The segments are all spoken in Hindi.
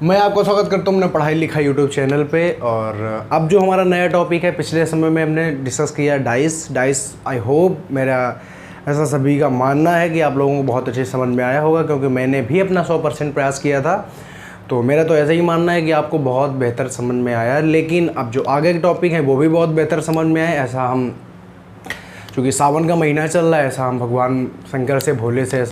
मैं आपको स्वागत करता हूँ अपने पढ़ाई लिखाई यूट्यूब चैनल पे। और अब जो हमारा नया टॉपिक है, पिछले समय में हमने डिस्कस किया डाइस। आई होप, मेरा ऐसा सभी का मानना है कि आप लोगों को बहुत अच्छे समझ में आया होगा, क्योंकि मैंने भी अपना 100% प्रयास किया था। तो मेरा तो ऐसा ही मानना है कि आपको बहुत बेहतर समझ में आया। लेकिन अब जो आगे के टॉपिक हैं वो भी बहुत बेहतर समझ में आए। ऐसा हम, चूँकि सावन का महीना चल रहा है, ऐसा हम भगवान शंकर से, भोले से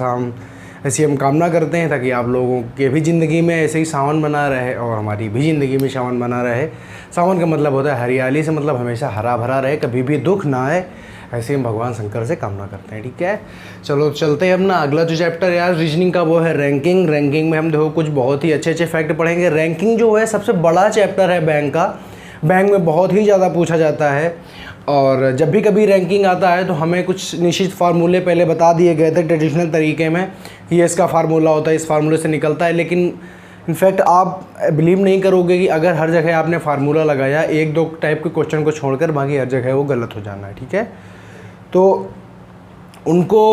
ऐसी हम कामना करते हैं, ताकि आप लोगों के भी ज़िंदगी में ऐसे ही सावन बना रहे और हमारी भी ज़िंदगी में सावन बना रहे। सावन का मतलब होता है हरियाली से, मतलब हमेशा हरा भरा रहे, कभी भी दुख ना आए। ऐसे हम भगवान शंकर से कामना करते हैं। ठीक है, चलो चलते हैं अपना अगला जो चैप्टर यार रीजनिंग का, वो है रैंकिंग। रैंकिंग में हम देखो कुछ बहुत ही अच्छे फैक्ट पढ़ेंगे। रैंकिंग जो है सबसे बड़ा चैप्टर है बैंक का। बैंक में बहुत ही ज़्यादा पूछा जाता है, और जब भी कभी रैंकिंग आता है तो हमें कुछ निश्चित फार्मूले पहले बता दिए गए थे ट्रेडिशनल तरीके में कि ये इसका फार्मूला होता है, इस फार्मूले से निकलता है। लेकिन इनफैक्ट आप बिलीव नहीं करोगे कि अगर हर जगह आपने फार्मूला लगाया, एक दो टाइप के क्वेश्चन को छोड़कर बाकी हर जगह वो गलत हो जाना है। ठीक है, तो उनको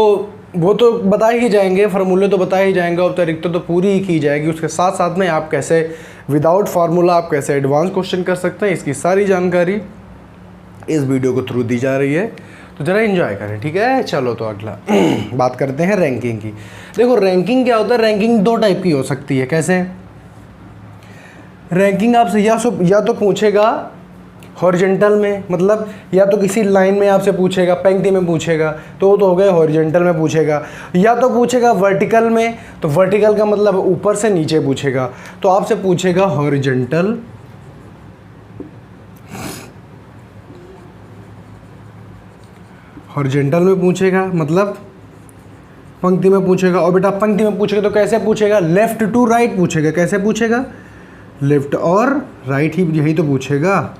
वो तो बता ही जाएंगे, फार्मूले तो बता ही जाएंगे, औपचारिक तो पूरी ही की जाएगी। उसके साथ साथ में आप कैसे विदाउट फार्मूला आप कैसे एडवांस क्वेश्चन कर सकते हैं, इसकी सारी जानकारी इस वीडियो को थ्रू दी जा रही है। तो ज़रा एंजॉय करें। ठीक है, चलो तो अगला बात करते हैं रैंकिंग की। देखो रैंकिंग क्या होता है, रैंकिंग दो टाइप की हो सकती है। कैसे? रैंकिंग आपसे या तो पूछेगा हॉरिजॉन्टल में, मतलब या तो किसी लाइन में आपसे पूछेगा, पंक्ति में पूछेगा, तो वो तो हो गया हॉरिजॉन्टल में पूछेगा। या तो पूछेगा वर्टिकल में, तो वर्टिकल का मतलब ऊपर से नीचे पूछेगा, तो आपसे पूछेगा हॉरिजॉन्टल। हॉरिजॉन्टल में पूछेगा मतलब पंक्ति में पूछेगा। और बेटा पंक्ति में पूछेगा तो कैसे पूछेगा? लेफ्ट टू राइट पूछेगा। कैसे पूछेगा? लेफ्ट और राइट ही, यही तो पूछेगा,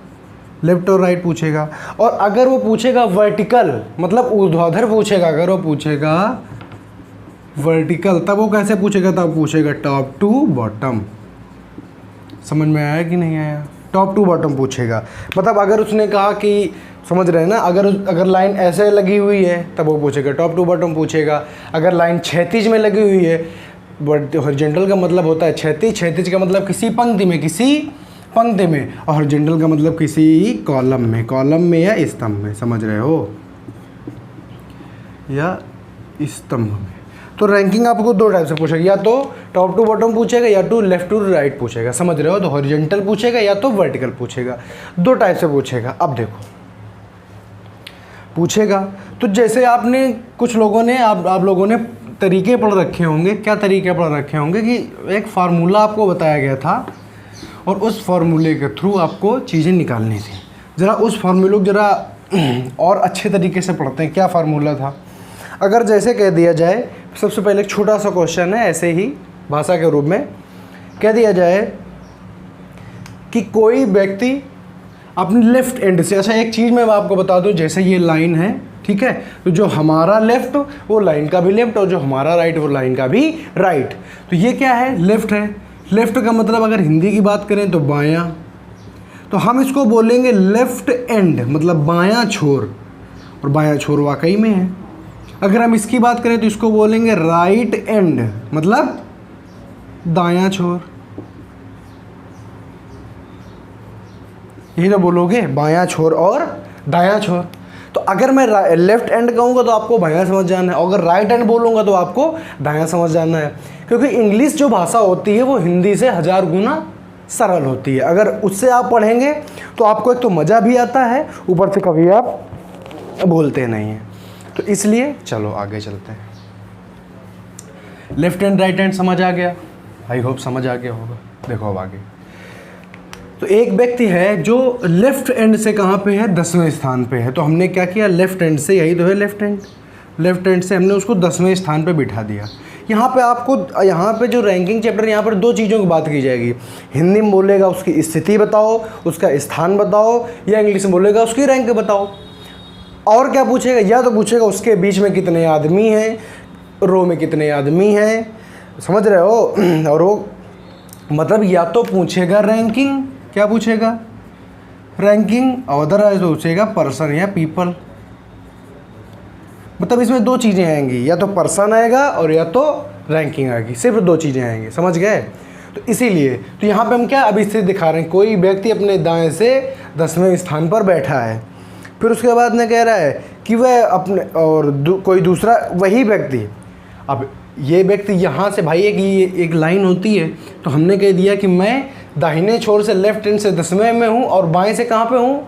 लेफ्ट और राइट पूछेगा। और अगर वो पूछेगा वर्टिकल, मतलब ऊर्ध्वाधर पूछेगा, अगर वो पूछेगा वर्टिकल, तब वो कैसे पूछेगा? तब पूछेगा टॉप टू बॉटम। समझ में आया कि नहीं आया? टॉप टू बॉटम पूछेगा। मतलब अगर उसने कहा कि, समझ रहे हैं ना, अगर लाइन ऐसे लगी हुई है तब वो पूछेगा टॉप टू बॉटम पूछेगा। अगर लाइन क्षैतिज में लगी हुई है, बट हॉरिजॉन्टल का मतलब होता है क्षैतिज, क्षैतिज का मतलब किसी पंक्ति में, और हॉरिजॉन्टल का मतलब किसी कॉलम में या स्तंभ में। समझ रहे हो? या स्तंभ में। तो रैंकिंग आपको दो टाइप से पूछेगा, या तो टॉप टू बॉटम पूछेगा या तो लेफ्ट टू राइट पूछेगा। समझ रहे हो? तो हॉरिजॉन्टल पूछेगा या तो वर्टिकल पूछेगा, दो टाइप से पूछेगा। अब देखो पूछेगा तो जैसे आपने कुछ लोगों ने आप लोगों ने तरीके पढ़ रखे होंगे। क्या तरीके पढ़ रखे होंगे कि एक फार्मूला आपको बताया गया था और उस फार्मूले के थ्रू आपको चीज़ें निकालनी थी। ज़रा उस फार्मूले को ज़रा और अच्छे तरीके से पढ़ते हैं। क्या फार्मूला था? अगर जैसे कह दिया जाए, सबसे पहले एक छोटा सा क्वेश्चन है, ऐसे ही भाषा के रूप में कह दिया जाए कि कोई व्यक्ति अपनी लेफ्ट एंड से, अच्छा एक चीज़ मैं आपको बता दूं, जैसे ये लाइन है, ठीक है, तो जो हमारा लेफ्ट वो लाइन का भी लेफ्ट, और जो हमारा राइट वो लाइन का भी राइट। तो ये क्या है? लेफ्ट है। लेफ्ट का मतलब अगर हिंदी की बात करें तो बायां, तो हम इसको बोलेंगे लेफ्ट एंड, मतलब बायां छोर, और बायां छोर वाकई में है। अगर हम इसकी बात करें तो इसको बोलेंगे राइट एंड, मतलब दायां छोर। यही तो बोलोगे, बायां छोर और दायां छोर। तो अगर मैं लेफ्ट एंड कहूँगा तो आपको बायां समझ जाना है, और अगर राइट एंड बोलूँगा तो आपको दायां समझ जाना है। क्योंकि इंग्लिश जो भाषा होती है वो हिंदी से 1000 गुना सरल होती है। अगर उससे आप पढ़ेंगे तो आपको एक तो मज़ा भी आता है, ऊपर से कभी आप बोलते नहीं हैं। तो इसलिए चलो आगे चलते हैं। लेफ्ट एंड राइट एंड समझ आ गया? आई होप समझ आ गया होगा। देखो अब आगे, तो एक व्यक्ति है जो लेफ्ट एंड से कहाँ पे है? 10वें स्थान पे है। तो हमने क्या किया? लेफ्ट एंड से, यही तो है लेफ्ट एंड से हमने उसको 10वें स्थान पे बिठा दिया। यहाँ पे आपको, यहाँ पे जो रैंकिंग चैप्टर, यहाँ पर दो चीज़ों की बात की जाएगी। हिंदी में बोलेगा उसकी स्थिति बताओ, उसका स्थान बताओ, या इंग्लिश में बोलेगा उसकी रैंक बताओ। और क्या पूछेगा? या तो पूछेगा उसके बीच में कितने आदमी हैं, रो में कितने आदमी हैं। समझ रहे हो? और वो मतलब या तो पूछेगा रैंकिंग, क्या पूछेगा? रैंकिंग, और अदरवाइज पूछेगा पर्सन या पीपल। मतलब इसमें दो चीज़ें आएंगी, या तो पर्सन आएगा और या तो रैंकिंग आएगी। सिर्फ दो चीज़ें आएंगी। समझ गए? तो इसीलिए तो यहाँ पे हम क्या अभी स्थिति दिखा रहे हैं, कोई व्यक्ति अपने दाएं से 10वें स्थान पर बैठा है। फिर उसके बाद में कह रहा है कि वह अपने और कोई दूसरा वही व्यक्ति, अब ये व्यक्ति यहाँ से भाई एक लाइन होती है, तो हमने कह दिया कि मैं दाहिने छोर से लेफ्ट हैंड से 10वें में हूँ और बाएं से कहाँ पे हूँ,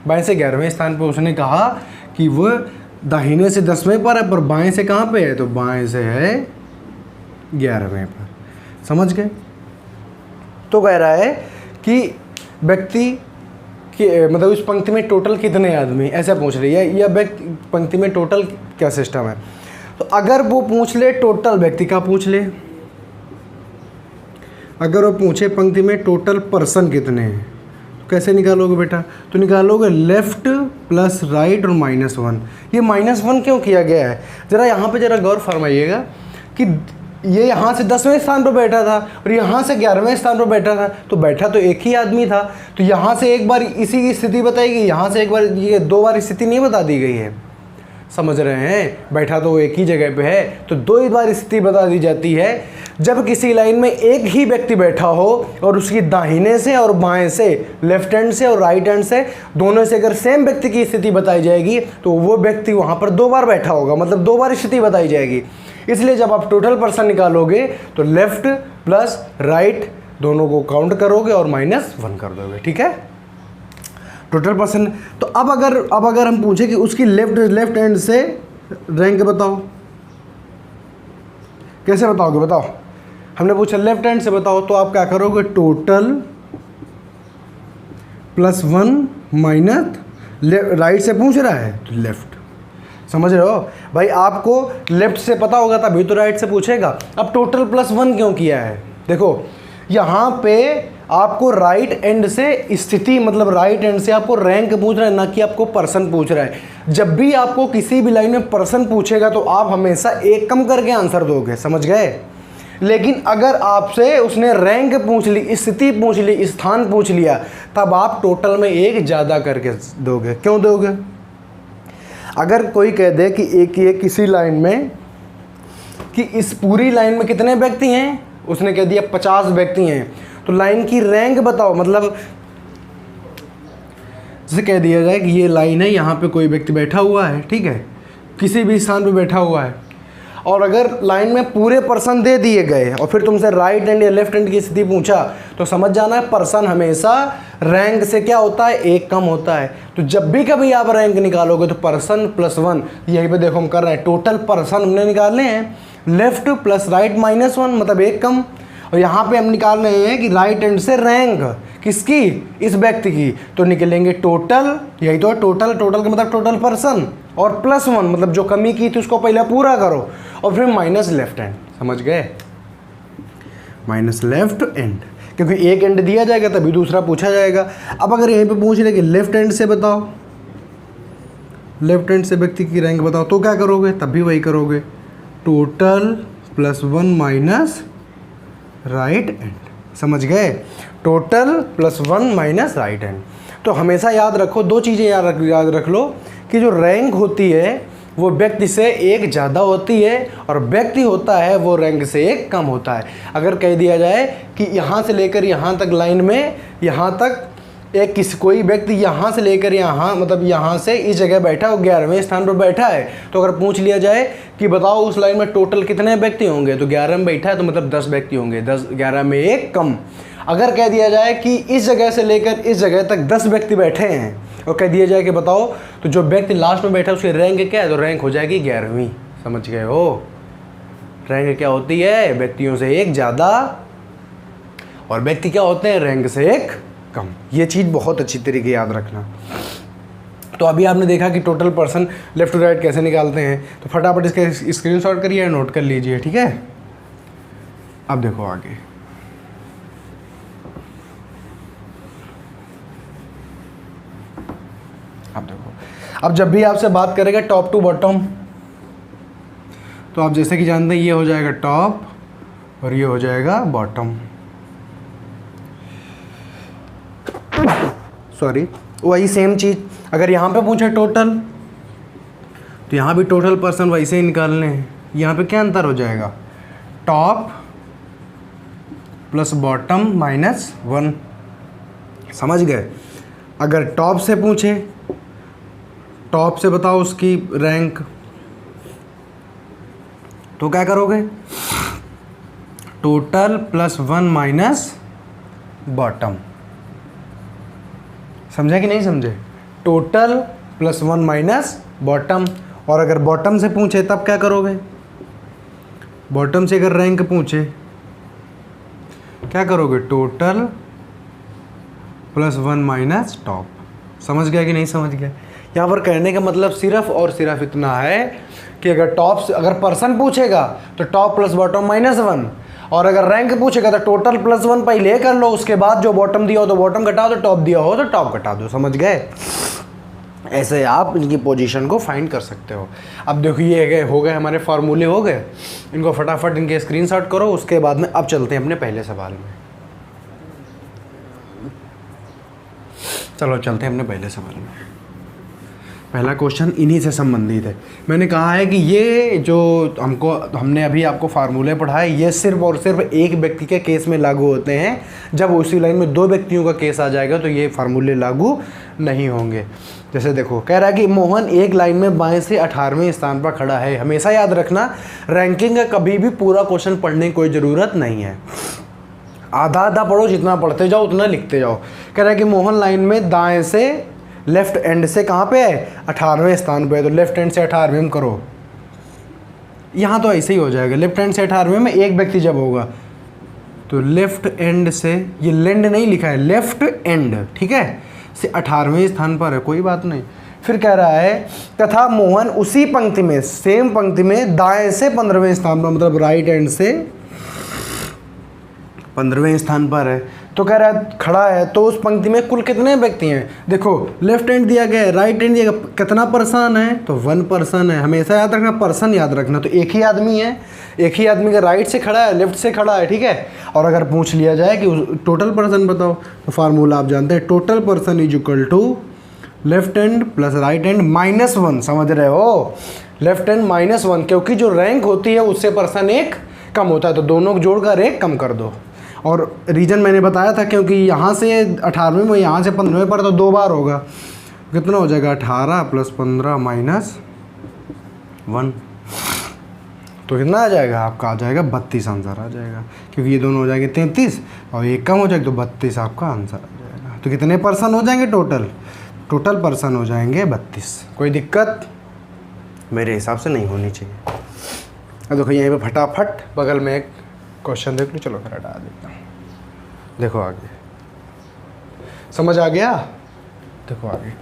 बाएं से 11वें स्थान पे। उसने कहा कि वह दाहिने से 10वें पर है पर बाएं से कहाँ पे है, तो बाएं से है 11वें पर। समझ गए? तो कह रहा है कि व्यक्ति कि मतलब उस पंक्ति में टोटल कितने आदमी, ऐसा पूछ रही है, या व्यक्ति पंक्ति में टोटल क्या सिस्टम है। तो अगर वो पूछ ले टोटल व्यक्ति का पूछ ले, अगर वो पूछे पंक्ति में टोटल पर्सन कितने हैं, तो कैसे निकालोगे बेटा, तो निकालोगे लेफ्ट प्लस राइट और -1। ये -1 क्यों किया गया है, ज़रा यहाँ पे ज़रा गौर फरमाइएगा कि ये यहाँ से 10वें स्थान पर बैठा था और यहाँ से 11वें स्थान पर बैठा था, तो बैठा तो एक ही आदमी था, तो यहाँ से एक बार इसी की स्थिति बताई गई, यहाँ से एक बार, ये 2 बार स्थिति नहीं बता दी गई है। समझ रहे हैं? बैठा तो एक ही जगह पे है, तो 2 बार स्थिति बता दी जाती है। जब किसी लाइन में एक ही व्यक्ति बैठा हो और उसकी दाहिने से और बाएं से, लेफ्ट हैंड से और राइट हैंड से, दोनों से अगर सेम व्यक्ति की स्थिति बताई जाएगी तो वो व्यक्ति वहाँ पर 2 बार बैठा होगा, मतलब 2 बार स्थिति बताई जाएगी। इसलिए जब आप टोटल पर्सन निकालोगे तो लेफ्ट प्लस राइट दोनों को काउंट करोगे और -1 कर दोगे। ठीक है, टोटल पर्सन। तो अब अगर हम पूछे कि उसकी लेफ्ट हैंड से रैंक बताओ, कैसे बताओगे, बताओ। हमने पूछा लेफ्ट हैंड से बताओ, तो आप क्या करोगे, टोटल +1 माइनस राइट से पूछ रहा है तो लेफ्ट। समझ रहे हो भाई, आपको लेफ्ट से पता होगा तभी तो राइट से पूछेगा। अब टोटल +1 क्यों किया है, देखो यहाँ पे आपको राइट एंड से स्थिति, मतलब राइट एंड से आपको रैंक पूछ रहा है, ना कि आपको पर्सन पूछ रहा है। जब भी आपको किसी भी लाइन में पर्सन पूछेगा तो आप हमेशा एक कम करके आंसर दोगे, समझ गए। लेकिन अगर आपसे उसने रैंक पूछ ली, स्थिति पूछ ली, स्थान पूछ लिया, तब आप टोटल में एक ज़्यादा करके दोगे। क्यों दोगे? अगर कोई कह दे कि एक किसी लाइन में कि इस पूरी लाइन में कितने व्यक्ति हैं, उसने कह दिया 50 व्यक्ति हैं, तो लाइन की रैंक बताओ। मतलब जैसे कह दिया जाए कि ये लाइन है, यहाँ पे कोई व्यक्ति बैठा हुआ है, ठीक है, किसी भी स्थान पे बैठा हुआ है, और अगर लाइन में पूरे पर्सन दे दिए गए और फिर तुमसे राइट हैंड या लेफ्ट हैंड की स्थिति पूछा, तो समझ जाना है पर्सन हमेशा रैंक से क्या होता है, एक कम होता है। तो जब भी कभी आप रैंक निकालोगे तो पर्सन +1, यहीं पे देखो हम कर रहे हैं, टोटल पर्सन हमने निकालने हैं, लेफ्ट प्लस राइट -1 मतलब एक कम, और यहाँ पे हम निकाल रहे हैं कि राइट हैंड से रैंक किसकी, इस व्यक्ति की, तो निकलेंगे टोटल, यही तो टोटल का मतलब टोटल पर्सन, और +1 मतलब जो कमी की थी उसको पहले पूरा करो और फिर माइनस लेफ्ट हैंड। समझ गए, माइनस लेफ्ट हैंड, क्योंकि एक एंड दिया जाएगा तभी दूसरा पूछा जाएगा। अब अगर यहीं पे पूछ रहे कि लेफ्ट हैंड से बताओ, लेफ्ट हैंड से व्यक्ति की रैंक बताओ, तो क्या करोगे, तब भी वही करोगे, टोटल +1 माइनस राइट हैंड। समझ गए, टोटल +1 माइनस राइट हैंड। तो हमेशा याद रखो, 2 चीज़ें याद रख लो कि जो रैंक होती है वो व्यक्ति से एक ज़्यादा होती है और व्यक्ति होता है वो रैंक से एक कम होता है। अगर कह दिया जाए कि यहाँ से लेकर यहाँ तक लाइन में, यहाँ तक कोई व्यक्ति यहाँ से लेकर यहाँ, मतलब यहाँ से इस जगह बैठा, वो 11वें स्थान पर बैठा है, तो अगर पूछ लिया जाए कि बताओ उस लाइन में टोटल कितने व्यक्ति होंगे, तो 11 में बैठा है तो मतलब 10 व्यक्ति होंगे, 11 में एक कम। अगर कह दिया जाए कि इस जगह से लेकर इस जगह तक 10 व्यक्ति बैठे हैं और कह दिया जाए कि बताओ तो जो व्यक्ति लास्ट में बैठा है उसकी रैंक क्या है, तो रैंक हो जाएगी 11वीं। समझ गए हो, रैंक क्या होती है, व्यक्तियों से एक ज़्यादा, और व्यक्ति क्या होते हैं, रैंक से एक कम। ये चीज़ बहुत अच्छी तरीके याद रखना। तो अभी आपने देखा कि total person left to right कैसे निकालते हैं, तो फटाफट इसके स्क्रीनशॉट करिए, नोट कर लीजिए, ठीक है। अब देखो आगे, अब देखो, अब जब भी आपसे बात करेगा टॉप टू बॉटम, तो आप जैसे कि जानते हैं ये हो जाएगा टॉप और ये हो जाएगा बॉटम, सॉरी, वही सेम चीज़। अगर यहाँ पे पूछे टोटल, तो यहाँ भी टोटल पर्सन वैसे ही निकालने हैं। यहाँ पे क्या अंतर हो जाएगा, टॉप प्लस बॉटम माइनस 1। समझ गए। अगर टॉप से पूछे, टॉप से बताओ उसकी रैंक, तो क्या करोगे, टोटल प्लस 1 माइनस बॉटम। समझे कि नहीं समझे, टोटल प्लस 1 माइनस बॉटम। और अगर बॉटम से पूछे तब क्या करोगे, बॉटम से अगर रैंक पूछे क्या करोगे, टोटल प्लस 1 माइनस टॉप। समझ गया कि नहीं समझ गया। यहाँ पर कहने का मतलब सिर्फ और सिर्फ इतना है कि अगर टॉप से, अगर पर्सन पूछेगा तो टॉप प्लस बॉटम माइनस 1, और अगर रैंक पूछेगा तो टोटल प्लस 1 पहले कर लो, उसके बाद जो बॉटम दिया हो तो बॉटम घटा दो, टॉप दिया हो तो टॉप घटा दो। समझ गए। ऐसे आप इनकी पोजीशन को फाइंड कर सकते हो। अब देखो ये हो गए हमारे फार्मूले हो गए, इनको फटाफट इनके स्क्रीनशॉट करो। उसके बाद में अब चलते हैं अपने पहले सवाल में। चलो चलते हैं अपने पहले सवाल में। पहला क्वेश्चन इन्हीं से संबंधित है। मैंने कहा है कि ये जो हमने अभी आपको फार्मूले पढ़ाए, ये सिर्फ और सिर्फ एक व्यक्ति के केस में लागू होते हैं। जब उसी लाइन में 2 व्यक्तियों का केस आ जाएगा तो ये फार्मूले लागू नहीं होंगे। जैसे देखो, कह रहा है कि मोहन एक लाइन में बाएं से 18वें स्थान पर खड़ा है। हमेशा याद रखना, रैंकिंग का कभी भी पूरा क्वेश्चन पढ़ने की कोई ज़रूरत नहीं है, आधा आधा पढ़ो, जितना पढ़ते जाओ उतना लिखते जाओ। कह रहा है कि मोहन लाइन में दाएं से लेफ्ट एंड से कहाँ पे है, 18वें स्थान पे है। तो लेफ्ट एंड से 18वें में करो, यहाँ तो ऐसे ही हो जाएगा। लेफ्ट एंड से 18वें में एक व्यक्ति जब होगा तो लेफ्ट एंड से, ये लैंड नहीं लिखा है, लेफ्ट एंड, ठीक है, से 18वें स्थान पर है, कोई बात नहीं। फिर कह रहा है तथा मोहन उसी पंक्ति में, सेम पंक्ति में दाएं से 15वें स्थान पर, मतलब राइट एंड से 15वें स्थान पर है। तो कह रहा है खड़ा है, तो उस पंक्ति में कुल कितने व्यक्ति हैं। देखो लेफ्ट हैंड दिया गया है, राइट हैंड दिया गया, कितना पर्सन है, तो 1 पर्सन है। हमेशा याद रखना, पर्सन याद रखना। तो एक ही आदमी है, एक ही आदमी का राइट से खड़ा है, लेफ्ट से खड़ा है, ठीक है। और अगर पूछ लिया जाए कि टोटल पर्सन बताओ, तो फार्मूला आप जानते हैं, total person is equal to left hand plus right hand minus 1। समझ रहे हो, लेफ्ट हैंड माइनस 1, क्योंकि जो रैंक होती है उससे पर्सन एक कम होता है, तो दोनों को जोड़कर एक कम कर दो। और रीजन मैंने बताया था, क्योंकि यहाँ से 18वें में, यहाँ से 15वें पर, तो 2 बार होगा। कितना हो जाएगा, 18 प्लस 15 माइनस 1, तो कितना आ जाएगा आपका, आ जाएगा 32 आंसर आ जाएगा। क्योंकि ये दोनों हो जाएंगे 33 और एक कम हो जाएगा, तो 32 आपका आंसर आ जाएगा। तो कितने पर्सन हो जाएंगे टोटल पर्सन हो जाएंगे 32। कोई दिक्कत मेरे हिसाब से नहीं होनी चाहिए। अब देखो यहीं पे फटाफट बगल में एक क्वेश्चन देख लो। चलो फिर हटा देता हूँ। देखो आगे समझ आ गया। देखो आगे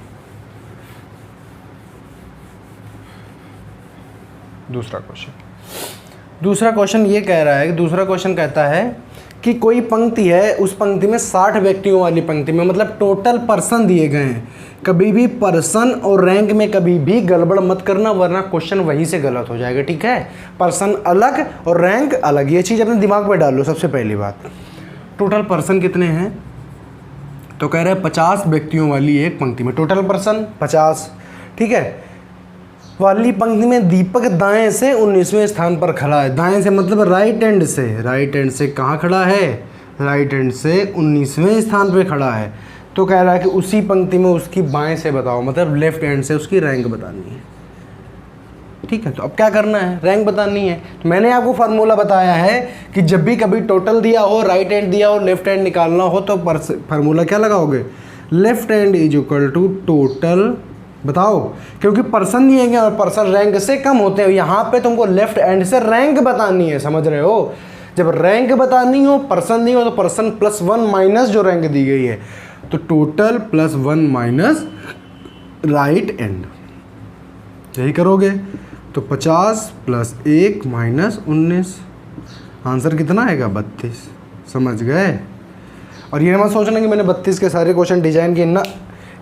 दूसरा क्वेश्चन ये कह रहा है कि दूसरा क्वेश्चन कहता है कि कोई पंक्ति है, उस पंक्ति में 60 व्यक्तियों वाली पंक्ति में, मतलब टोटल पर्सन दिए गए हैं। कभी भी पर्सन और रैंक में कभी भी गड़बड़ मत करना, वरना क्वेश्चन वहीं से गलत हो जाएगा, ठीक है। पर्सन अलग और रैंक अलग, ये चीज़ अपने दिमाग में डाल लो। सबसे पहली बात, टोटल पर्सन कितने हैं, तो कह रहे हैं 50 व्यक्तियों वाली एक पंक्ति में टोटल पर्सन 50, ठीक है। वाली पंक्ति में दीपक दाएं से 19वें स्थान पर खड़ा है। दाएं से मतलब राइट हैंड से कहाँ खड़ा है, राइट हैंड से 19वें स्थान पे खड़ा है। तो कह रहा है कि उसी पंक्ति में उसकी बाएं से बताओ, मतलब लेफ्ट हैंड से उसकी रैंक बतानी है, ठीक है। तो अब क्या करना है, रैंक बतानी है। तो मैंने आपको फार्मूला बताया है कि जब भी कभी टोटल दिया हो, राइट हैंड दिया हो, लेफ्ट हैंड निकालना हो, तो फार्मूला क्या लगाओगे, left hand is equal to total, बताओ, क्योंकि पर्सन दिए गए और पर्सन रैंक से कम होते हैं। यहाँ पे तुमको लेफ्ट हैंड से रैंक बतानी है, समझ रहे हो। जब रैंक बतानी हो, पर्सन नहीं हो, तो पर्सन प्लस 1 माइनस जो रैंक दी गई है, तो total plus 1 minus right hand, यही करोगे। तो 50 प्लस 1 माइनस 19, आंसर कितना आएगा, 32। समझ गए। और ये मत सोचना कि मैंने 32 के सारे क्वेश्चन डिजाइन किए ना,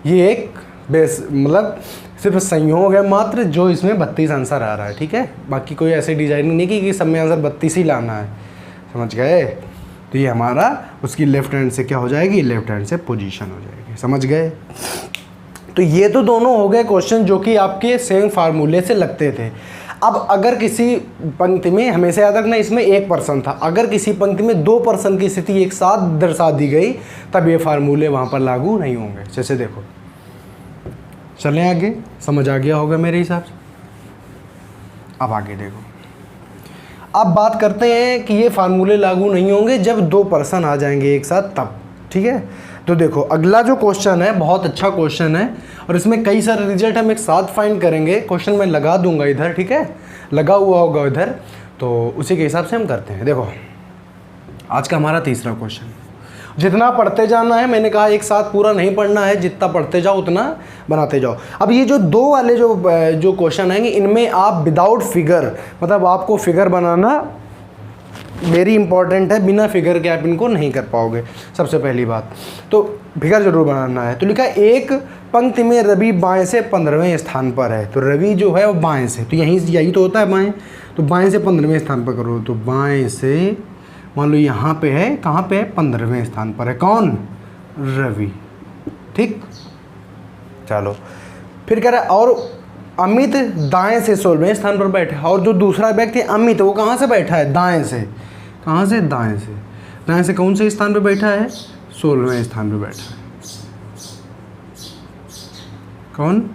ये एक बेस, मतलब सिर्फ संयोग है मात्र जो इसमें 32 आंसर आ रहा है, ठीक है। बाकी कोई ऐसे डिजाइनिंग नहीं कि सब में आंसर 32 ही लाना है, समझ गए। तो ये हमारा उसकी लेफ्ट हैंड से क्या हो जाएगी, लेफ्ट हैंड से पोजीशन हो जाएगी, समझ गए। तो ये तो दोनों हो गए क्वेश्चन जो कि आपके सेम फार्मूले से लगते थे। अब अगर किसी पंक्ति में, हमेशा याद रखना इसमें एक पर्सन था, अगर किसी पंक्ति में दो पर्सन की स्थिति एक साथ दर्शा दी गई तब ये फार्मूले वहाँ पर लागू नहीं होंगे। जैसे देखो, चलें आगे, समझ आ गया होगा मेरे हिसाब से। अब आगे देखो, अब बात करते हैं कि ये फार्मूले लागू नहीं होंगे जब दो पर्सन आ जाएंगे एक साथ तब, ठीक है। तो देखो अगला जो क्वेश्चन है बहुत अच्छा क्वेश्चन है और इसमें कई सारे रिजल्ट हम एक साथ फाइंड करेंगे। क्वेश्चन मैं लगा दूंगा इधर, ठीक है, लगा हुआ होगा इधर, तो उसी के हिसाब से हम करते हैं। देखो आज का हमारा तीसरा क्वेश्चन, जितना पढ़ते जाना है, मैंने कहा एक साथ पूरा नहीं पढ़ना है, जितना पढ़ते जाओ उतना बनाते जाओ। अब ये जो दो वाले जो क्वेश्चन आएंगे इनमें आप विदाउट फिगर, मतलब आपको फिगर बनाना वेरी इंपॉर्टेंट है, बिना फिगर के आप इनको नहीं कर पाओगे। सबसे पहली बात तो फिगर जरूर बनाना है। तो लिखा एक पंक्ति में रवि बाएं से 15वें स्थान पर है, तो रवि जो है वो बाएं से, तो यही तो होता है बाएं, तो बाएं से 15वें स्थान पर करो। तो बाएं से मान लो यहाँ पे है, कहाँ पे है, 15वें स्थान पर है कौन, रवि, ठीक। चलो फिर कह रहा है और अमित दाएं से 16वें स्थान पर बैठा है, और जो दूसरा व्यक्ति अमित वो कहाँ से बैठा है, दाएं से, कहाँ से, दाएं से, दाएं से कौन से स्थान पर बैठा है, 16वें स्थान पर बैठा है। कौन,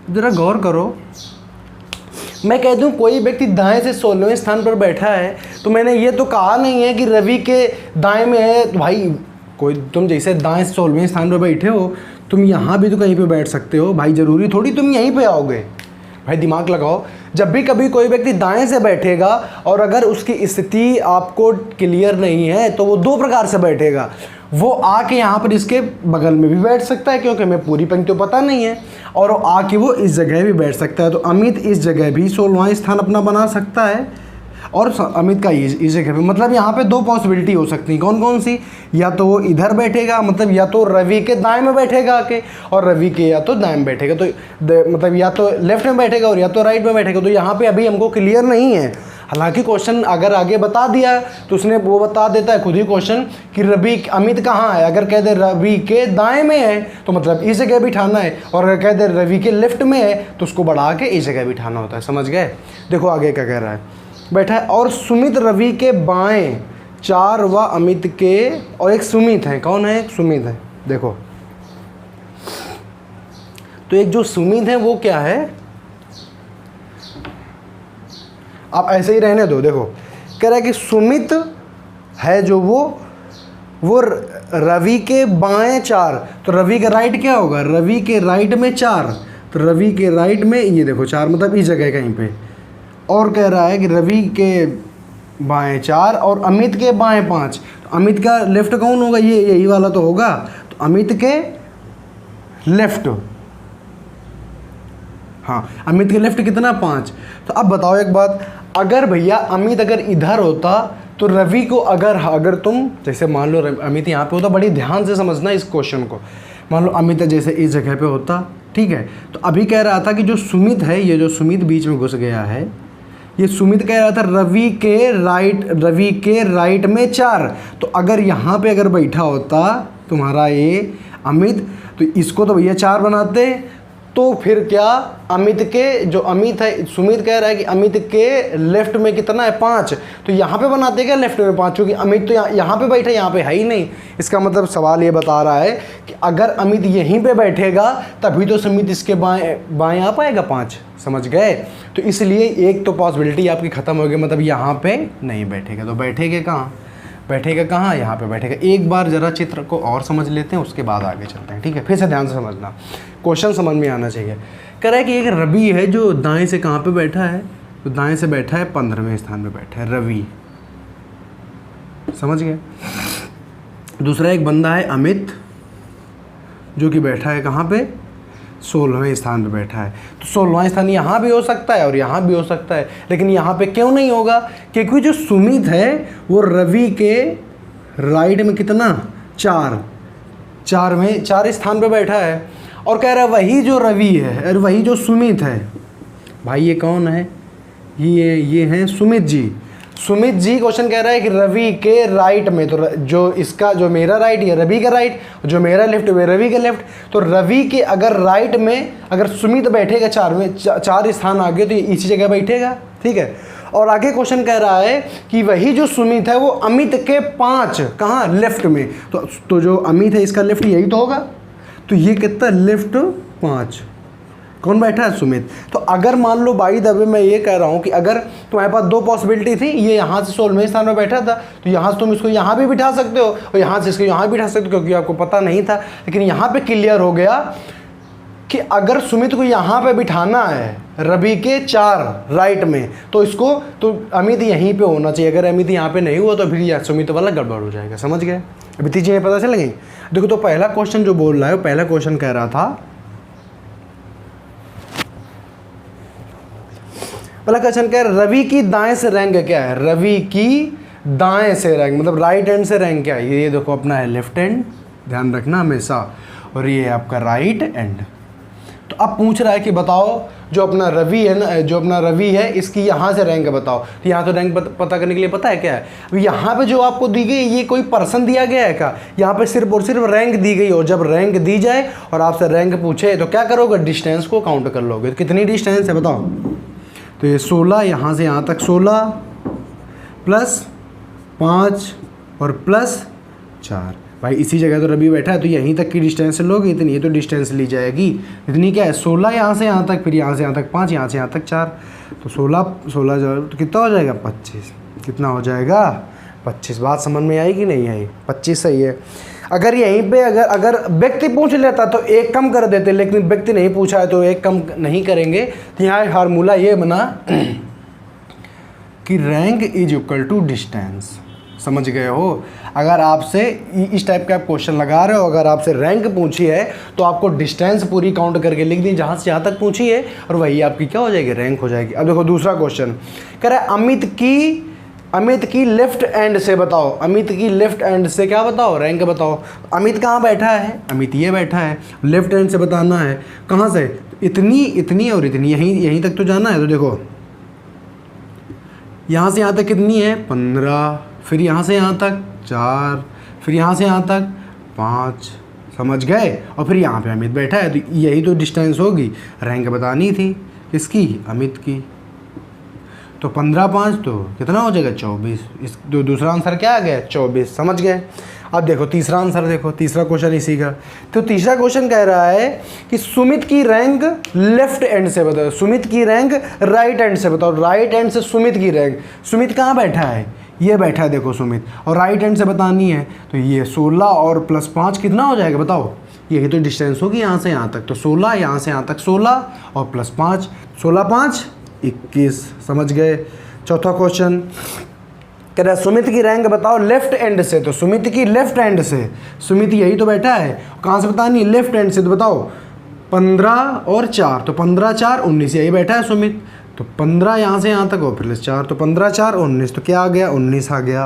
जरा गौर करो, मैं कह दूं कोई व्यक्ति दाएं से 16वें स्थान पर बैठा है तो मैंने ये तो कहा नहीं है कि रवि के दाएं में है। तो भाई कोई, तुम जैसे दाएं से 16वें स्थान पर बैठे हो, तुम यहाँ भी तो कहीं पे बैठ सकते हो भाई, ज़रूरी थोड़ी तुम यहीं पे आओगे। भाई दिमाग लगाओ, जब भी कभी कोई व्यक्ति दाएं से बैठेगा और अगर उसकी स्थिति आपको क्लियर नहीं है तो वो दो प्रकार से बैठेगा। वो आके यहाँ पर इसके बगल में भी बैठ सकता है क्योंकि हमें पूरी पंक्ति तो पता नहीं है, और आके वो इस जगह भी बैठ सकता है। तो अमित इस जगह भी 16वां स्थान अपना बना सकता है और अमित का इस जगह पे, मतलब यहाँ पे दो पॉसिबिलिटी हो सकती हैं। कौन कौन सी, या तो वो इधर बैठेगा, मतलब या तो रवि के दाएं में बैठेगा आके, और रवि के या तो दाएं में बैठेगा, तो मतलब या तो लेफ्ट में बैठेगा और या तो राइट में बैठेगा। तो यहाँ पे अभी हमको क्लियर नहीं है। हालांकि क्वेश्चन अगर आगे बता दिया तो उसने वो बता देता है खुद ही क्वेश्चन कि रवि अमित कहाँ है। अगर कह दे रवि के दाएं में है तो मतलब इस जगह बिठाना है, और अगर कह दे रवि के लेफ्ट में है तो उसको बढ़ा के इस जगह बिठाना होता है। समझ गए। देखो आगे क्या कह रहा है, बैठा है और सुमित रवि के बाएं 4 व अमित के, और एक सुमित है, कौन है, एक सुमित है। देखो तो एक जो सुमित है वो क्या है, आप ऐसे ही रहने दो। देखो कह रहा है कि सुमित है जो वो रवि के बाएं 4, तो रवि का राइट क्या होगा, रवि के राइट में 4, तो रवि के राइट में ये देखो 4, मतलब इस जगह कहीं पे। और कह रहा है कि रवि के बाएं 4 और अमित के बाएं 5, तो अमित का लेफ्ट कौन होगा, ये यही वाला तो होगा, तो अमित के लेफ्ट, हाँ अमित के लेफ्ट कितना 5। तो अब बताओ एक बात, अगर भैया अमित अगर इधर होता तो रवि को अगर तुम जैसे मान लो अमित यहाँ पे होता, बड़ी ध्यान से समझना इस क्वेश्चन को। मान लो अमित जैसे इस जगह पे होता, ठीक है, तो अभी कह रहा था कि जो सुमित है, ये जो सुमित बीच में घुस गया है, ये सुमित कह रहा था रवि के राइट में 4, तो अगर यहाँ पे अगर बैठा होता तुम्हारा ये अमित, तो इसको तो भैया 4 बनाते, तो फिर क्या अमित के जो अमित है, सुमित कह रहा है कि अमित के लेफ्ट में कितना है 5, तो यहाँ पे बनाते क्या लेफ्ट में 5, क्योंकि अमित तो यहाँ पे बैठा, यहाँ पे है ही नहीं। इसका मतलब सवाल ये बता रहा है कि अगर अमित यहीं पे बैठेगा तभी तो सुमित इसके बाएं आ पाएगा 5। समझ गए। तो इसलिए एक तो पॉसिबिलिटी आपकी ख़त्म हो गई, मतलब यहाँ पे नहीं बैठेगा। तो बैठेगा कहाँ, यहाँ पे बैठेगा। एक बार ज़रा चित्र को और समझ लेते हैं, उसके बाद आगे चलते हैं, ठीक है। फिर से ध्यान से समझना, क्वेश्चन समझ में आना चाहिए। कह रहा है कि एक रवि है जो दाएं से कहाँ पे बैठा है, तो दाएं से बैठा है 15वें स्थान पे बैठा है रवि, समझ गए। दूसरा एक बंदा है अमित जो कि बैठा है कहाँ पे, 16वें स्थान पे बैठा है। तो 16वां स्थान यहाँ भी हो सकता है और यहाँ भी हो सकता है, लेकिन यहाँ पे क्यों नहीं होगा, क्योंकि जो सुमित है वो रवि के राइट में कितना 4 स्थान पे बैठा है, और कह रहा है वही जो रवि है और वही जो सुमित है। भाई ये कौन है, ये हैं सुमित जी। सुमित जी क्वेश्चन कह रहा है कि रवि के राइट में, तो जो इसका जो मेरा राइट ये रवि का राइट, जो मेरा लेफ्ट वो रवि का लेफ्ट। तो रवि के अगर राइट में अगर सुमित बैठेगा 4 में, 4 स्थान आगे तो ये इसी जगह बैठेगा, ठीक है। और आगे क्वेश्चन कह रहा है कि वही जो सुमित है वो अमित के 5 कहाँ लेफ्ट में, तो जो अमित है इसका लेफ्ट यही तो होगा, तो ये कितना लेफ्ट 5, कौन बैठा है सुमित। तो अगर मान लो बाई द वे मैं ये कह रहा हूँ कि अगर तुम्हारे पास 2 पॉसिबिलिटी थी, ये यहाँ से 16वें स्थान में बैठा था तो यहाँ से तुम इसको यहाँ भी बिठा सकते हो और यहाँ से इसको यहाँ भी बिठा सकते हो, क्योंकि आपको पता नहीं था। लेकिन यहाँ पे क्लियर हो गया कि अगर सुमित को यहाँ पे बिठाना है रवि के 4 राइट में, तो इसको तो अमित यहीं पे होना चाहिए। अगर अमित यहाँ पे नहीं हुआ तो फिर यह सुमित वाला गड़बड़ हो जाएगा, समझ गए। अभी चीज़ें पता चल गई। देखो तो पहला क्वेश्चन जो बोल रहा है, पहला क्वेश्चन कह रहा था, पहला क्वेश्चन कह रहा है रवि की दाएं से रैंक क्या है। रवि की दाएं से रैंक मतलब राइट हैंड से रैंक क्या है। ये देखो अपना है लेफ्ट हैंड, ध्यान रखना हमेशा, और ये है आपका राइट हैंड। तो अब पूछ रहा है कि बताओ जो अपना रवि है ना, जो अपना रवि है इसकी यहाँ से रैंक बताओ। तो यहाँ तो रैंक पता करने के लिए पता है क्या है, यहाँ पे जो आपको दी गई ये कोई पर्सन दिया गया है क्या, यहाँ पे सिर्फ और सिर्फ रैंक दी गई। और जब रैंक दी जाए और आपसे रैंक पूछे तो क्या करोगे, डिस्टेंस को काउंट कर लोगे। तो कितनी डिस्टेंस है बताओ। तो ये 16, यहाँ से यहाँ तक 16 प्लस 5 और प्लस 4। भाई इसी जगह तो रवि बैठा है तो यहीं तक की डिस्टेंस लोगे, इतनी ये तो डिस्टेंस ली जाएगी। इतनी क्या है 16 यहाँ से यहाँ तक, फिर यहाँ से यहाँ तक 5, यहाँ से यहाँ तक 4, तो 16 तो कितना हो जाएगा 25। कितना हो जाएगा 25। बात समझ में आई कि नहीं आई, 25 सही है। अगर यहीं पे अगर व्यक्ति पूछ लेता तो एक कम कर देते, लेकिन व्यक्ति नहीं पूछा है तो एक कम नहीं करेंगे। तो यहाँ फार्मूला ये बना कि rank is equal to distance. समझ गए हो। अगर आपसे इस टाइप का आप क्वेश्चन लगा रहे हो, अगर आपसे रैंक पूछी है तो आपको डिस्टेंस पूरी काउंट करके लिख दी जहाँ से जहाँ तक पूछी है, और वही आपकी क्या हो जाएगी, रैंक हो जाएगी। अब देखो दूसरा क्वेश्चन कह रहा है अमित की लेफ्ट एंड से बताओ। अमित की लेफ्ट एंड से क्या बताओ, रैंक बताओ। अमित कहाँ बैठा है, अमित ये बैठा है, लेफ्ट एंड से बताना है। कहाँ से, इतनी इतनी और इतनी, यहीं तक तो जाना है। तो देखो यहाँ से यहाँ तक कितनी है 15, फिर यहाँ से यहाँ तक 4, फिर यहाँ से यहाँ तक 5, समझ गए। और फिर यहाँ पे अमित बैठा है तो यही तो डिस्टेंस होगी। रैंक बतानी थी किसकी, अमित की। तो 15 5 तो कितना हो जाएगा 24। इस दूसरा आंसर क्या आ गया 24, समझ गए। अब देखो तीसरा आंसर, देखो तीसरा क्वेश्चन इसी का। तो तीसरा क्वेश्चन कह रहा है कि सुमित की रैंक लेफ्ट एंड से बताओ, सुमित की रैंक राइट एंड से बताओ। राइट एंड से सुमित की रैंक, सुमित कहाँ बैठा है, ये बैठा है देखो सुमित, और राइट हैंड से बतानी है। तो ये 16 और प्लस 5 कितना हो जाएगा बताओ। यही तो डिस्टेंस होगी यहाँ से यहाँ तक। तो 16 यहाँ से यहाँ तक 16 और प्लस 5, 16 5 21, समझ गए। चौथा क्वेश्चन कह रहा है सुमित की रैंक बताओ लेफ्ट एंड से। तो सुमित की लेफ्ट हैंड से, सुमित यही तो बैठा है, कहाँ से बतानी है, लेफ्ट हैंड से। तो बताओ 15 और 4, तो 15 4 19, यही बैठा है सुमित। तो 15 यहाँ से यहाँ तक हो प्लस 4, तो 15 4 19, तो क्या आ गया 19 आ गया।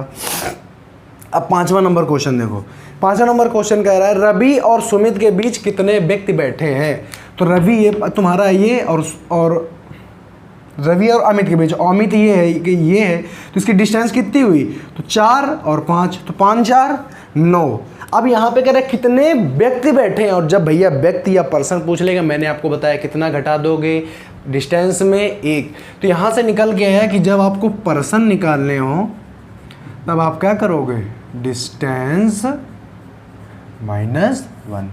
अब 5वां नंबर क्वेश्चन देखो। 5वां नंबर क्वेश्चन कह रहा है रवि और सुमित के बीच कितने व्यक्ति बैठे हैं। तो रवि ये तुम्हारा ये और रवि और अमित के बीच, अमित ये है कि ये है, तो इसकी डिस्टेंस कितनी हुई, तो 4 और 5, तो 5 4 9। अब यहाँ पे कह रहा है कितने व्यक्ति बैठे हैं, और जब भैया व्यक्ति या पर्सन पूछ लेगा, मैंने आपको बताया कितना घटा दोगे डिस्टेंस में 1। तो यहाँ से निकल गया है कि जब आपको पर्सन निकालने हो तब आप क्या करोगे, डिस्टेंस -1।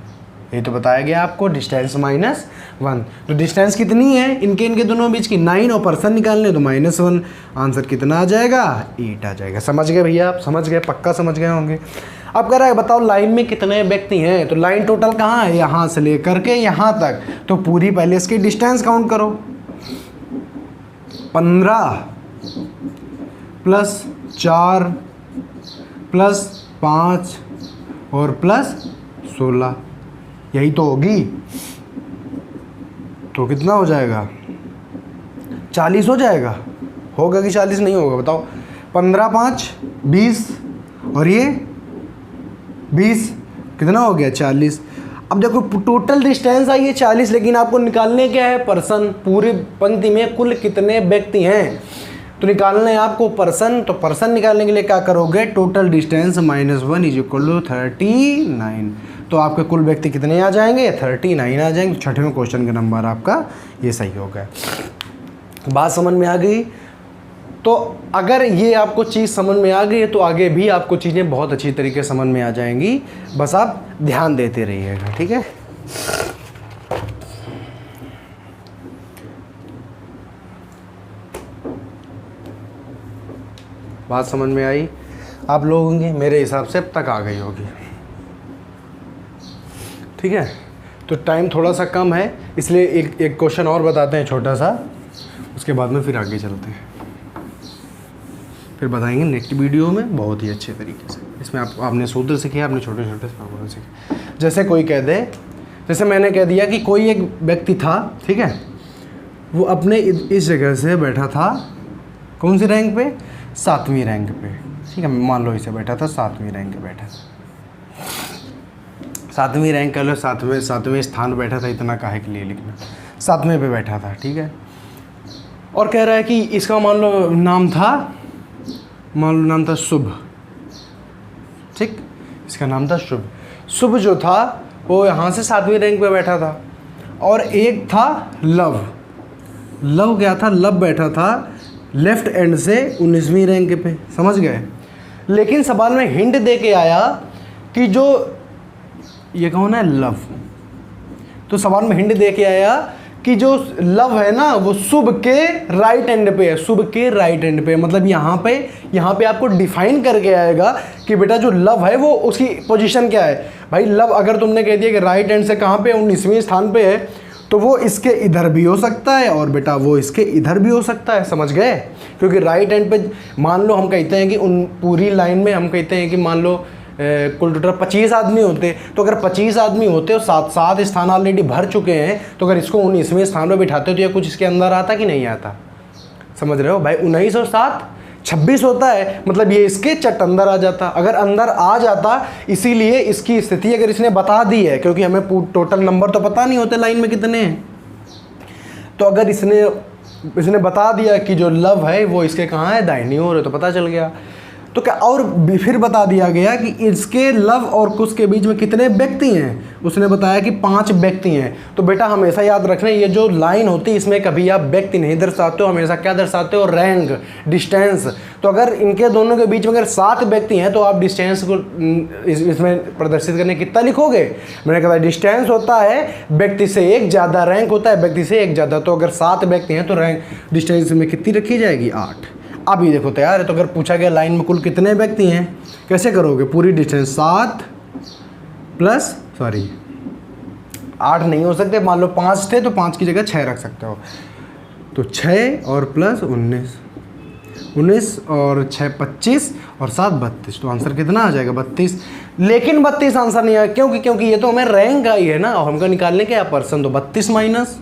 ये तो बताया गया आपको, डिस्टेंस -1। तो डिस्टेंस कितनी है इनके दोनों बीच की 9, और पर्सन निकालने तो -1। आंसर कितना आ जाएगा 8 आ जाएगा। समझ गए भैया, आप समझ गए, पक्का समझ गए होंगे। अब कह रहा है बताओ लाइन में कितने व्यक्ति हैं। तो लाइन टोटल कहाँ है, यहाँ से लेकर के यहाँ तक, तो पूरी पहले इसकी डिस्टेंस काउंट करो। 15 प्लस 4 प्लस 5 और प्लस 16, यही तो होगी। तो कितना हो जाएगा 40 हो जाएगा, होगा कि 40 नहीं होगा बताओ। 15 5 20 और ये 20, कितना हो गया 40। अब देखो टोटल डिस्टेंस आई है 40, लेकिन आपको निकालने क्या है पर्सन, पूरी पंक्ति में कुल कितने व्यक्ति हैं। तो निकालना है आपको पर्सन। तो पर्सन निकालने के लिए क्या करोगे, total distance -1 is equal to 39। तो आपके कुल व्यक्ति कितने आ जाएंगे, 39 आ जाएंगे। तो छठवें क्वेश्चन का नंबर आपका ये सही हो गया। बात समझ में आ गई। तो अगर ये आपको चीज़ समझ में आ गई तो आगे भी आपको चीज़ें बहुत अच्छी तरीके से समझ में आ जाएंगी, बस आप ध्यान देते रहिएगा, ठीक है। बात समझ में आई आप लोगों की, मेरे हिसाब से अब तक आ गई होगी, ठीक है। तो टाइम थोड़ा सा कम है, इसलिए एक क्वेश्चन और बताते हैं छोटा सा, उसके बाद में फिर आगे चलते हैं, फिर बताएंगे नेक्स्ट वीडियो में बहुत ही अच्छे तरीके से। इसमें आपने सूत्र सीखे, आपने छोटे छोटे फॉर्मूले सीखे। जैसे कोई कह दे, जैसे मैंने कह दिया कि कोई एक व्यक्ति था, ठीक है, वो अपने इस जगह से बैठा था, कौन सी रैंक पे, 7वीं रैंक पे, ठीक है। मान लो इसे बैठा था 7वीं रैंक पे बैठा था, 7वीं रैंक कह लो, 7वें स्थान बैठा था, इतना काहे के लिए लिखना, 7वें पे बैठा था, ठीक है। और कह रहा है कि इसका मान लो नाम था शुभ, ठीक, इसका नाम था शुभ। शुभ जो था वो यहाँ से 7वीं रैंक पे बैठा था, और एक था लव। लव क्या था, लव बैठा था लेफ्ट एंड से 19वीं रैंक पे, समझ गए। लेकिन सवाल में हिंट दे के आया कि जो ये कौन है, लव। तो सवाल में हिंट दे के आया कि जो लव है ना वो शुभ के राइट एंड पे है, शुभ के राइट एंड पे, मतलब यहाँ पे आपको डिफाइन करके आएगा कि बेटा जो लव है वो उसकी पोजीशन क्या है। भाई लव अगर तुमने कह दिया कि राइट एंड से कहाँ पे, 19वीं स्थान पे है, तो वो इसके इधर भी हो सकता है और बेटा वो इसके इधर भी हो सकता है, समझ गए। क्योंकि राइट एंड पे मान लो हम कहते हैं कि उन पूरी लाइन में हम कहते हैं कि मान लो कुल टोटल 25 आदमी होते, तो अगर 25 आदमी होते और 7 स्थान ऑलरेडी भर चुके हैं, तो अगर इसको 19वें स्थान पर बिठाते तो ये कुछ इसके अंदर आता कि नहीं आता, समझ रहे हो भाई। 19 और 7 26 होता है, मतलब ये इसके चट अंदर आ जाता। अगर अंदर आ जाता, इसीलिए इसकी स्थिति अगर इसने बता दी है, क्योंकि हमें टोटल नंबर तो पता नहीं होते लाइन में कितने हैं, तो अगर इसने बता दिया कि जो लव है वो इसके कहाँ है, दाहिनी ओर है, तो पता चल गया। तो क्या और फिर बता दिया गया कि इसके लव और कुश के बीच में कितने व्यक्ति हैं, उसने बताया कि 5 व्यक्ति हैं। तो बेटा हमेशा याद रखना, ये जो लाइन होती है इसमें कभी आप व्यक्ति नहीं दर्शाते हो, हमेशा क्या दर्शाते हो, रैंक, डिस्टेंस। तो अगर इनके दोनों के बीच में अगर 7 व्यक्ति हैं तो आप डिस्टेंस को इसमें प्रदर्शित करने कितना लिखोगे, मैंने कहा डिस्टेंस होता है व्यक्ति से एक ज़्यादा, रैंक होता है व्यक्ति से एक ज़्यादा। तो अगर 7 व्यक्ति हैं तो रैंक डिस्टेंस में कितनी रखी जाएगी, 8। अब ये देखो तैयार है। तो अगर पूछा गया लाइन में कुल कितने व्यक्ति हैं, कैसे करोगे, पूरी डिस्टेंस 7 प्लस 8 नहीं हो सकते, मान लो 5 थे तो 5 की जगह 6 रख सकते हो। तो 6 और प्लस 19 और 6 25 और 7 32। तो आंसर कितना आ जाएगा, 32। लेकिन 32 आंसर नहीं आया, क्योंकि ये तो हमें रैंक आई है ना, और हमको निकालने क्या पर्सन। तो 32 माइनस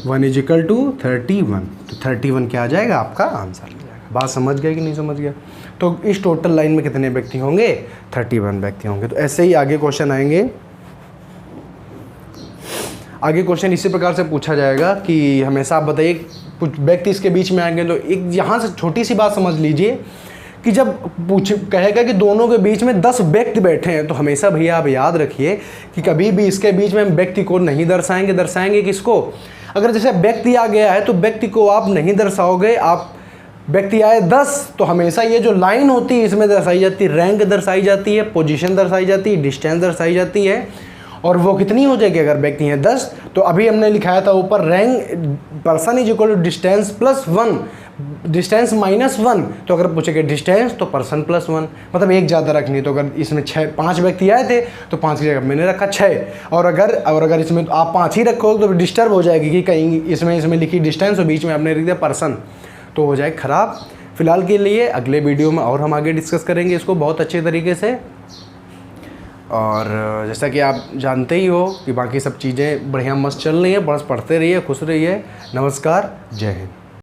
1 इज इक्वल टू 31। तो 31 क्या आ जाएगा, आपका आंसर। बात समझ गए कि नहीं समझ गया। तो इस टोटल लाइन में कितने व्यक्ति होंगे, 31 व्यक्ति होंगे। तो ऐसे ही आगे क्वेश्चन आएंगे। आगे क्वेश्चन इसी प्रकार से पूछा जाएगा कि हमेशा आप बताइए कुछ व्यक्ति इसके बीच में आएंगे। तो एक यहाँ से छोटी सी बात समझ लीजिए कि जब कहेगा कि दोनों के बीच में 10 व्यक्ति बैठे हैं, तो हमेशा भैया आप याद रखिए कि कभी भी इसके बीच में व्यक्ति को नहीं दर्शाएंगे किसको। अगर जैसे व्यक्ति आ गया है तो व्यक्ति को आप नहीं दर्शाओगे, आप व्यक्ति आए 10 तो हमेशा ये जो लाइन होती है इसमें दर्शाई जाती है, रैंक दर्शाई जाती है, पोजीशन दर्शाई जाती है, डिस्टेंस दर्शाई जाती है। और वो कितनी हो जाएगी, अगर व्यक्ति हैं 10 तो अभी हमने लिखाया था ऊपर rank person is equal to distance plus 1, distance minus 1। तो अगर पूछेगा डिस्टेंस तो पर्सन प्लस 1, मतलब एक ज़्यादा रखनी। तो अगर इसमें 5 व्यक्ति आए थे तो 5 की जगह मैंने रखा 6। और अगर इसमें तो आप 5 ही रखोगे तो डिस्टर्ब हो जाएगी कि कहीं इसमें लिखी डिस्टेंस और बीच में आपने लिख दिया पर्सन, तो हो जाए ख़राब। फिलहाल के लिए अगले वीडियो में और हम आगे डिस्कस करेंगे इसको बहुत अच्छे तरीके से। और जैसा कि आप जानते ही हो कि बाकी सब चीज़ें बढ़िया मस्त चल रही है, बस पढ़ते रहिए, खुश रहिए। नमस्कार, जय हिंद।